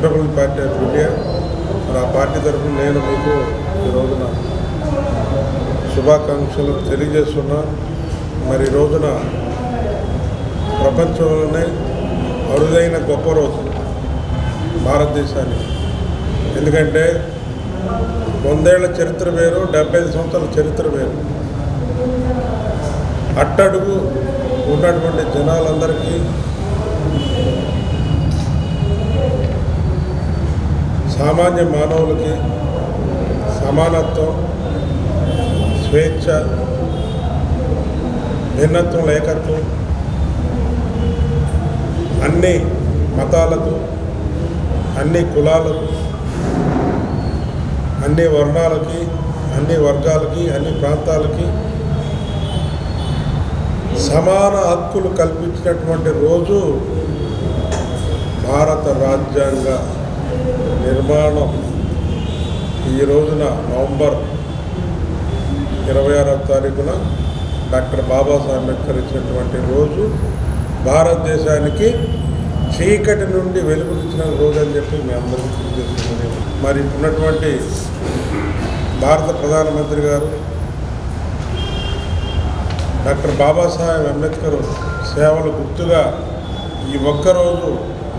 Republic party of India. మరి ఆ party తరఫున నేను మీకు ఈ రోజున శుభాకాంక్షలు తెలియజేస్తున్నా. మరి ఈ రోజున ప్రపంచంలోనే అరుదైన గొప్ప రోజు భారతదేశానికి. ఎందుకంటే 100 ఏళ్ల చరిత్ర వేరు, 75 సంవత్సరాల చరిత్ర వేరు. అట్టడుగు ఉన్నటువంటి జనాలందరికీ సామాన్య మానవులకి సమానత్వం, స్వేచ్ఛ, భిన్నత్వం, ఏకత్వం అన్ని మతాలకు, అన్ని కులాలకు, అన్ని వర్ణాలకి, అన్ని వర్గాలకి, అన్ని ప్రాంతాలకి సమాన హక్కులు కల్పించినటువంటి రోజు భారత రాజ్యాంగ నిర్మాణం. ఈ రోజున నవంబర్ 26వ తారీఖున డాక్టర్ బాబాసాహెబ్ అంబేద్కర్ ఇచ్చినటువంటి రోజు భారతదేశానికి చీకటి నుండి వెలుగునిచ్చిన రోజు అని చెప్పి మీ అందరికీ తెలియజేస్తున్నాను. మరి ఉన్నటువంటి భారత ప్రధానమంత్రి గారు డాక్టర్ బాబాసాహెబ్ అంబేద్కర్ సేవలు గుర్తుగా ఈ ఒక్కరోజు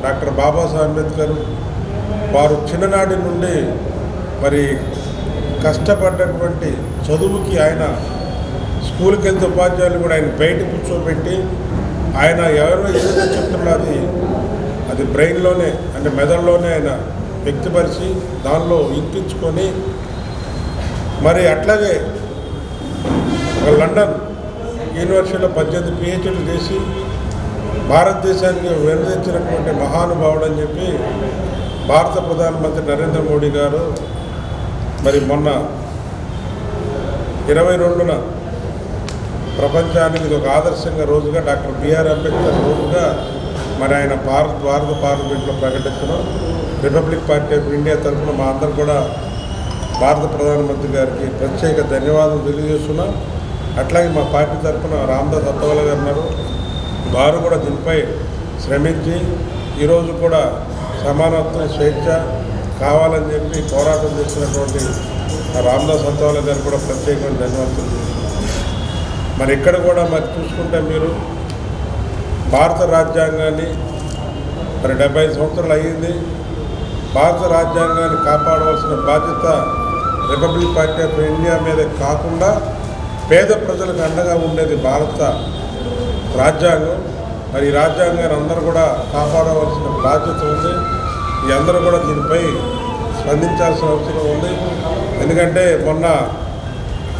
డాక్టర్ బాబాసాహెబ్ అంబేద్కర్ వారు చిన్ననాటి నుండి మరి కష్టపడ్డటువంటి చదువుకి ఆయన స్కూల్కి వెళ్తే ఉపాధ్యాయులు కూడా ఆయన బయట కూర్చోబెట్టి ఆయన ఎవరో ఏదైతే చెప్తున్నది అది బ్రెయిన్లోనే అంటే మెదడులోనే ఆయన వ్యక్తపరిచి దానిలో ఇంకించుకొని మరి అట్లాగే ఒక లండన్ యూనివర్సిటీలో 18 PhDలు చేసి భారతదేశానికి వెనుదించినటువంటి మహానుభావుడు అని చెప్పి భారత ప్రధానమంత్రి నరేంద్ర మోడీ గారు మరి మొన్న 22న ప్రపంచానికి ఇది ఒక ఆదర్శంగా రోజుగా డాక్టర్ బిఆర్ అంబేద్కర్ రోజుగా మరి ఆయన భారత పార్లమెంట్లో ప్రకటించడం. రిపబ్లిక్ పార్టీ ఆఫ్ ఇండియా తరఫున మా అందరూ కూడా భారత ప్రధానమంత్రి గారికి ప్రత్యేక ధన్యవాదాలు తెలియజేస్తున్నాం. అట్లాగే మా పార్టీ తరఫున రామదాస్ అత్తవల్ల గారు ఉన్నారు, వారు కూడా దీనిపై శ్రమించి ఈరోజు కూడా సమానత్వం, స్వేచ్ఛ కావాలని చెప్పి పోరాటం చేస్తున్నటువంటి రామదాస్ అత్తవల్ల గారు కూడా ప్రత్యేకమైన ధన్యవాదాలు. మరి ఇక్కడ కూడా మరి చూసుకుంటే మీరు భారత రాజ్యాంగాన్ని మరి 75 సంవత్సరాలు అయ్యింది. భారత రాజ్యాంగాన్ని కాపాడవలసిన బాధ్యత రిపబ్లిక్ పార్టీ ఆఫ్ ఇండియా మీదే కాకుండా పేద ప్రజలకు అండగా ఉండేది భారత రాజ్యాంగం. మరి ఈ రాజ్యాంగాన్ని అందరూ కూడా కాపాడవలసిన బాధ్యత ఉంది. ఈ అందరూ కూడా దీనిపై స్పందించాల్సిన అవసరం ఉంది. ఎందుకంటే మొన్న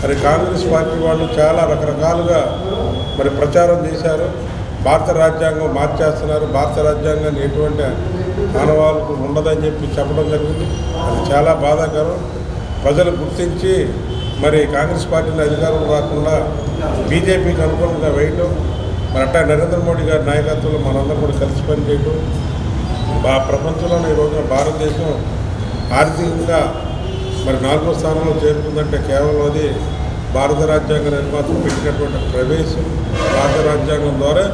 మరి కాంగ్రెస్ పార్టీ వాళ్ళు చాలా రకరకాలుగా మరి ప్రచారం చేశారు. భారత రాజ్యాంగం మార్చేస్తున్నారు, భారత రాజ్యాంగాన్ని ఎటువంటి ఆనవాళ్ళకు ఉండదని చెప్పి చెప్పడం జరిగింది. అది చాలా బాధాకరం. ప్రజలు గుర్తించి మరి కాంగ్రెస్ పార్టీని అధికారం రాకుండా బీజేపీకి అనుకూలంగా వేయటం, మరి అట్టా నరేంద్ర మోడీ గారి నాయకత్వంలో మనందరం కూడా కలిసి పనిచేయటం, ప్రపంచంలోనే ఈ రోజున భారతదేశం ఆర్థికంగా మరి 4వ స్థానంలో చేరుకుందంటే కేవలం అది భారత రాజ్యాంగ నిర్మాతలు పెట్టినటువంటి ప్రవేశం భారత రాజ్యాంగం ద్వారా.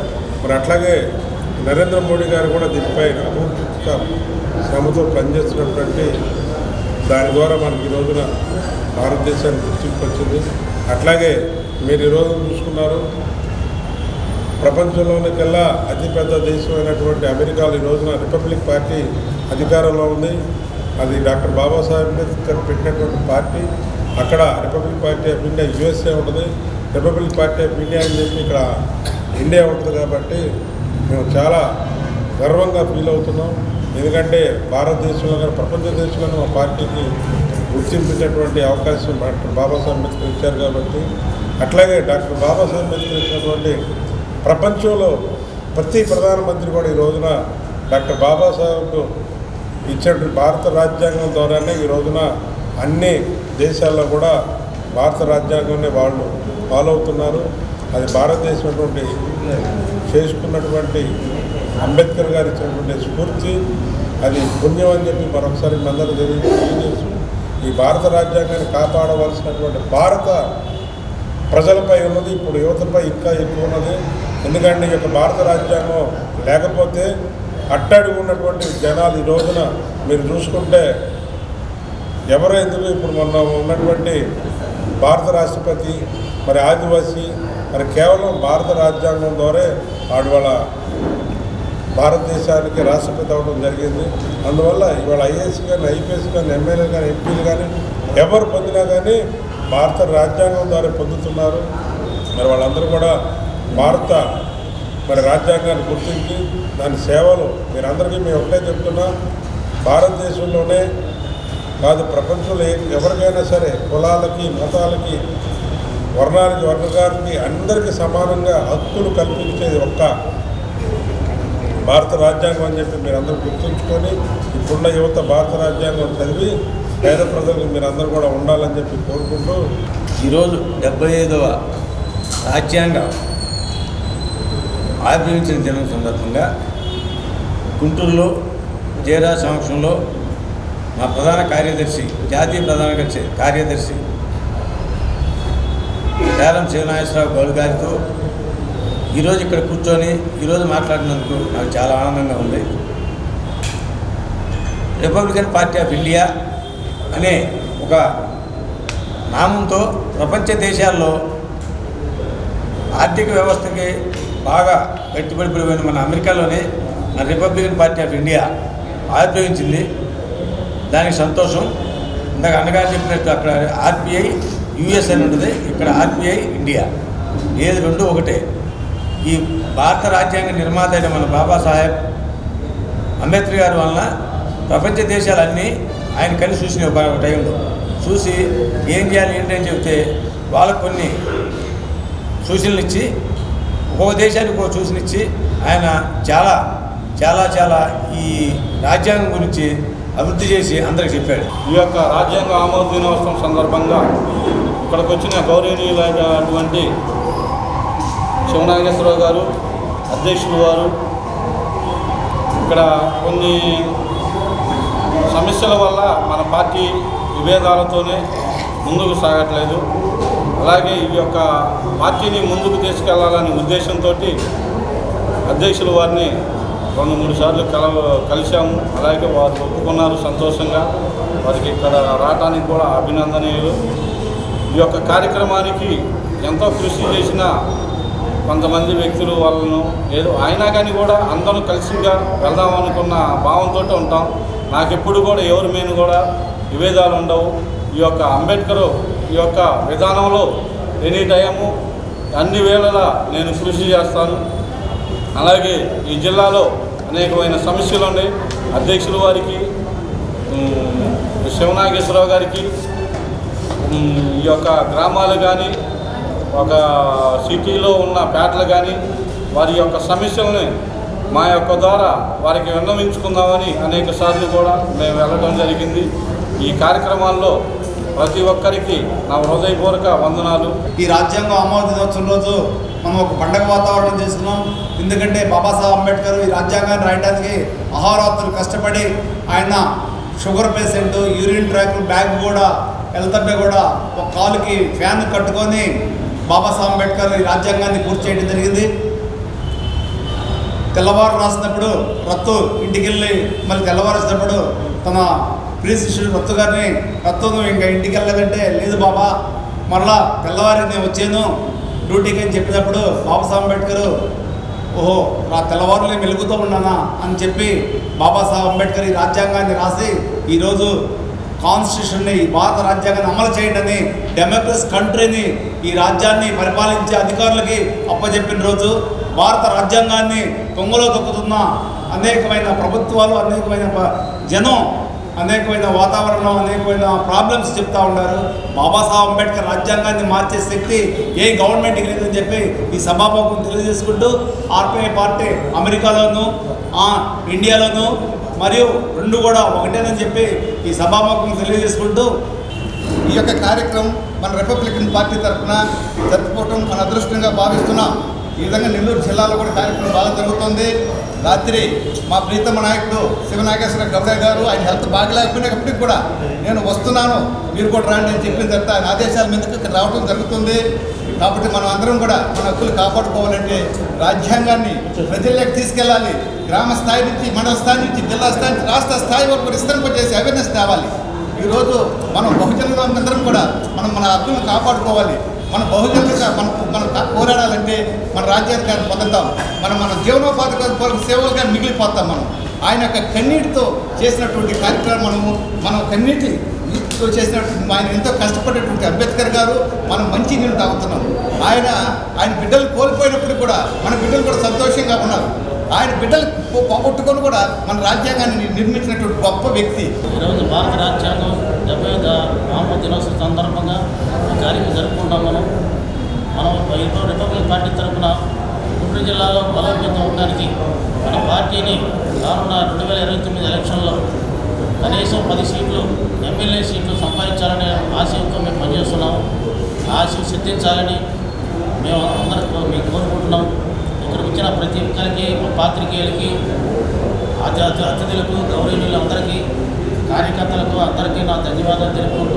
మరి అట్లాగే నరేంద్ర మోడీ గారు కూడా దీనిపై అభివృద్ధిగా శ్రమతో పనిచేస్తున్నటువంటి దాని ద్వారా మనకి ఈ రోజున భారతదేశానికి గుర్తింపు వచ్చింది. అట్లాగే మీరు ఈరోజు చూసుకున్నారు, ప్రపంచంలోనికల్లా అతిపెద్ద దేశమైనటువంటి అమెరికాలో ఈ రోజున రిపబ్లిక్ పార్టీ అధికారంలో ఉంది. అది డాక్టర్ బాబాసాహెబ్ అంబేద్కర్ పెట్టినటువంటి పార్టీ. అక్కడ republic party of India USA ఉంటుంది, రిపబ్లిక్ పార్టీ ఆఫ్ ఇండియా అని చెప్పి ఇక్కడ ఇండియా ఉంటుంది. కాబట్టి మేము చాలా గర్వంగా ఫీల్ అవుతున్నాం. ఎందుకంటే భారతదేశంలో కానీ ప్రపంచ దేశంలోనే మా పార్టీకి గుర్తించేటువంటి అవకాశం డాక్టర్ బాబాసాహెబ్ అంబేద్కర్ ఇచ్చారు. కాబట్టి అట్లాగే డాక్టర్ బాబాసాహెబ్ అంబేద్కర్ ఇచ్చినటువంటి ప్రపంచంలో ప్రతి ప్రధానమంత్రి కూడా ఈ రోజున డాక్టర్ బాబాసాహెబ్ ఇచ్చినటువంటి భారత రాజ్యాంగం ద్వారానే ఈ రోజున అన్ని దేశాల్లో కూడా భారత రాజ్యాంగాన్ని వాళ్ళు ఫాలో అవుతున్నారు. అది భారతదేశం చేసుకున్నటువంటి అంబేద్కర్ గారు ఇచ్చినటువంటి స్ఫూర్తి, అది పుణ్యం అని చెప్పి మరొకసారి అందరూ తెలియజేస్తూ ఈ భారత రాజ్యాంగాన్ని కాపాడవలసినటువంటి భారత ప్రజలపై ఉన్నది, ఇప్పుడు యువతపై ఇంకా ఎక్కువ ఉన్నది. ఎందుకంటే ఈ యొక్క భారత రాజ్యాంగం లేకపోతే అట్టడుగు ఉన్నటువంటి జనాలు ఈ రోజున మీరు చూసుకుంటే ఎవరో ఎందుకు ఇప్పుడు మొన్న ఉన్నటువంటి భారత రాష్ట్రపతి మరి ఆదివాసీ మరి కేవలం భారత రాజ్యాంగం ద్వారా వాళ్ళ భారతదేశానికి రాష్ట్రపతి అవ్వడం జరిగింది. అందువల్ల ఇవాళ ఐఏఎస్ కానీ ఐపీఎస్ కానీ ఎమ్మెల్యేలు కానీ ఎంపీలు కానీ ఎవరు పొందినా కానీ భారత రాజ్యాంగం ద్వారా పొందుతున్నారు. మరి వాళ్ళందరూ కూడా భారత మరి రాజ్యాంగాన్ని గుర్తించి దాని సేవలు మీరందరికీ మేము ఒకటే చెప్తున్నా, భారతదేశంలోనే కాదు ప్రపంచంలో ఎవరికైనా సరే కులాలకి మతాలకి వర్ణాలకి వర్గగారికి అందరికీ సమానంగా హక్కులు కల్పించేది ఒక్క భారత రాజ్యాంగం అని చెప్పి మీరందరూ గుర్తుంచుకొని ఇప్పుడున్న యువత భారత రాజ్యాంగం చదివి పేద ప్రజలకు మీరందరూ కూడా ఉండాలని చెప్పి కోరుకుంటూ ఈరోజు 75వ రాజ్యాంగం ఆవిర్భవించిన దినం సందర్భంగా గుంటూరులో జేరా సమక్షంలో మా ప్రధాన కార్యదర్శి జాతీయ ప్రధాన కార్యదర్శి పేరం శివనాగేశ్వరరావు గౌడ్ గారితో ఈరోజు ఇక్కడ కూర్చొని ఈరోజు మాట్లాడినందుకు నాకు చాలా ఆనందంగా ఉంది. రిపబ్లికన్ పార్టీ ఆఫ్ ఇండియా అనే ఒక నామంతో ప్రపంచ దేశాల్లో ఆర్థిక వ్యవస్థకి బాగా గట్టిపడిపోయిన మన అమెరికాలోనే మన రిపబ్లికన్ పార్టీ ఆఫ్ ఇండియా ఆవిర్భవించింది. దానికి సంతోషం. ఇందాక అన్నగారు చెప్పినట్టు అక్కడ ఆర్పిఐ యుఎస్ అని ఉంటుంది, ఇక్కడ ఆర్పిఐ ఇండియా, ఏది రెండు ఒకటే. ఈ భారత రాజ్యాంగ నిర్మాత అయిన మన బాబాసాహెబ్ అంబేద్కర్ గారి వలన ప్రపంచ దేశాలన్నీ ఆయన కలిసి చూసిన ఒక టైంలో చూసి ఏం చేయాలి ఏంటని చెబితే వాళ్ళకు కొన్ని సూచనలు ఇచ్చి ఒక్కొక్క దేశానికి ఒక సూచన ఇచ్చి ఆయన చాలా చాలా చాలా ఈ రాజ్యాంగం గురించి అభివృద్ధి చేసి అందరికి చెప్పాడు. ఈ యొక్క రాజ్యాంగ ఆమోద దినోత్సవం సందర్భంగా ఇక్కడికి వచ్చిన గౌరవనీయులైనటువంటి శివనాగేశ్వరరావు గారు అధ్యక్షులు వారు ఇక్కడ కొన్ని సమస్యల వల్ల మన పార్టీ విభేదాలతోనే ముందుకు సాగట్లేదు. అలాగే ఈ యొక్క పార్టీని ముందుకు తీసుకెళ్లాలనే ఉద్దేశంతో అధ్యక్షుల వారిని 2-3 సార్లు కలిశాము. అలాగే వారు ఒప్పుకున్నారు సంతోషంగా. వారికి ఇక్కడ రావడానికి కూడా అభినందనీయులు. ఈ యొక్క కార్యక్రమానికి ఎంతో కృషి చేసిన కొంతమంది వ్యక్తులు వాళ్ళను ఏదో అయినా కానీ కూడా అందరూ కలిసిగా వెళ్దాం అనుకున్న భావంతో ఉంటాం. నాకెప్పుడు కూడా ఎవరి మీద కూడా విభేదాలు ఉండవు. ఈ యొక్క అంబేద్కర్ ఈ యొక్క విధానంలో ఎనీ టైము అన్ని వేళలా నేను కృషి చేస్తాను. అలాగే ఈ జిల్లాలో అనేకమైన సమస్యలు ఉన్నాయి. అధ్యక్షుల వారికి శివనాగేశ్వరరావు గారికి ఈ యొక్క గ్రామాలు కానీ ఒక సిటీలో ఉన్న పేటలు కానీ వారి యొక్క సమస్యలని మా యొక్క ద్వారా వారికి విన్నవించుకుందామని అనేక సార్లు కూడా మేము వెళ్ళడం జరిగింది. ఈ కార్యక్రమాల్లో ప్రతి ఒక్కరికి నా హృదయపూర్వక వందనాలు. ఈ రాజ్యాంగం ఆమోద దినోత్సవం రోజు మనం ఒక పండగ వాతావరణం చేసుకున్నాం. ఎందుకంటే బాబాసాహెబ్ అంబేద్కర్ ఈ రాజ్యాంగాన్ని రాయడానికి అహోరాత్రులు కష్టపడి ఆయన sugar patient, urine track bag కూడా వెళ్తుంటే కూడా ఒక కాలుకి ఫ్యాన్ కట్టుకొని బాబాసాహెబ్ అంబేద్కర్ ఈ రాజ్యాంగాన్ని పూర్తి చేయడం జరిగింది. తెల్లవారు రాసినప్పుడు రత్తు ఇంటికి వెళ్ళి మళ్ళీ తెల్లవారు వచ్చినప్పుడు తన ప్రియ శిష్యుడు రత్తు గారిని, రత్తు నువ్వు ఇంకా ఇంటికి వెళ్ళలేదంటే లేదు బాబా మరలా తెల్లవారి నేను వచ్చాను డ్యూటీకి అని చెప్పినప్పుడు బాబాసాహెబ్ అంబేద్కర్ ఓహో తెల్లవారులు నేను వెలుగుతూ ఉన్నానా అని చెప్పి బాబాసాహెబ్ అంబేద్కర్ ఈ రాజ్యాంగాన్ని రాసి ఈరోజు కాన్స్టిట్యూషన్ని భారత రాజ్యాంగాన్ని అమలు చేయండి, డెమోక్రసీ కంట్రీని ఈ రాజ్యాన్ని పరిపాలించే అధికారులకి అప్పచెప్పిన రోజు. భారత రాజ్యాంగాన్ని కొంగలో తొక్కుతున్న అనేకమైన ప్రభుత్వాలు, అనేకమైన జనం, అనేకమైన వాతావరణం, అనేకమైన ప్రాబ్లమ్స్ చెప్తూ ఉన్నారు. బాబాసాహెబ్ అంబేద్కర్ రాజ్యాంగాన్ని మార్చే శక్తి ఏ గవర్నమెంట్కి లేదని చెప్పి ఈ సభాముఖం తెలియజేసుకుంటూ ఆర్పిఐ పార్టీ అమెరికాలోను ఇండియాలోను మరియు రెండు కూడా ఒకటేనని చెప్పి ఈ సభాముఖం తెలియజేసుకుంటూ ఈ యొక్క కార్యక్రమం మన రిపబ్లికన్ పార్టీ తరఫున జరుపుకోవటం మన అదృష్టంగా భావిస్తున్నాం. ఈ విధంగా నెల్లూరు జిల్లాలో కూడా కార్యక్రమం బాగా జరుగుతుంది. రాత్రి మా ప్రీతమ నాయకుడు శివనాగేశ్వర గౌడ గారు ఆయన హెల్త్ బాగలేకపోయినప్పటికీ కూడా నేను వస్తున్నాను మీరు కూడా రాండి అని చెప్పిన తర్వాత ఆయన ఆదేశాల మీదకి ఇక్కడ రావడం జరుగుతుంది. కాబట్టి మనం అందరం కూడా మన హక్కులు కాపాడుకోవాలంటే రాజ్యాంగాన్ని ప్రజల్లోకి తీసుకెళ్ళాలి. గ్రామ స్థాయి నుంచి మండల స్థాయి నుంచి జిల్లా స్థాయి నుంచి రాష్ట్ర స్థాయి వరకు విస్తరింపజేసి అవేర్నెస్ తేవాలి. ఈరోజు మనం బహుజనులందరం కూడా మన హక్కులను కాపాడుకోవాలి. మన బహుజనులుగా మనం పోరాడాలంటే మన రాజ్యాధికారం పొందుతాం. మన జీవనోపాధి కొరకు సేవలుగా మిగిలిపోతాం. ఆయన యొక్క కన్నీటితో చేసినటువంటి కార్యక్రమం మనం కన్నీటితో చేసినటువంటి ఆయన ఎంతో కష్టపడేటువంటి అంబేద్కర్ గారు మనం మంచి నీళ్ళు తాగుతున్నాం. ఆయన బిడ్డలు కోల్పోయినప్పుడు కూడా మన బిడ్డలు కూడా సంతోషంగా ఉన్నారు. ఆయన బిడ్డలు పోగొట్టుకొని కూడా మన రాజ్యాంగాన్ని నిర్మించినటువంటి గొప్ప వ్యక్తి. ఈరోజు భారత రాజ్యాంగం 70వ ఆమోద దినోత్సవం సందర్భంగా ఈ కార్యక్రమం జరుపుకుంటాం. మనం రిపబ్లిక్ పార్టీ తరఫున గుంటూరు జిల్లాలో బలోపేతం అవడానికి మన పార్టీని రానున్న 2029 ఎలక్షన్లో కనీసం 10 సీట్లు ఎమ్మెల్యే సీట్లు సంపాదించాలనే ఆశయంతో మేము పనిచేస్తున్నాము. ఆశయం సిద్ధించాలని మేము అందరికీ మేము కోరుకుంటున్నాం. ఇక్కడికి వచ్చిన ప్రతి ఒక్కరికి పాత్రికేయులకి అతిథులకు గౌరవనీయులు అందరికీ కార్యకర్తలకు అందరికీ నా ధన్యవాదాలు తెలుపుకుంటూ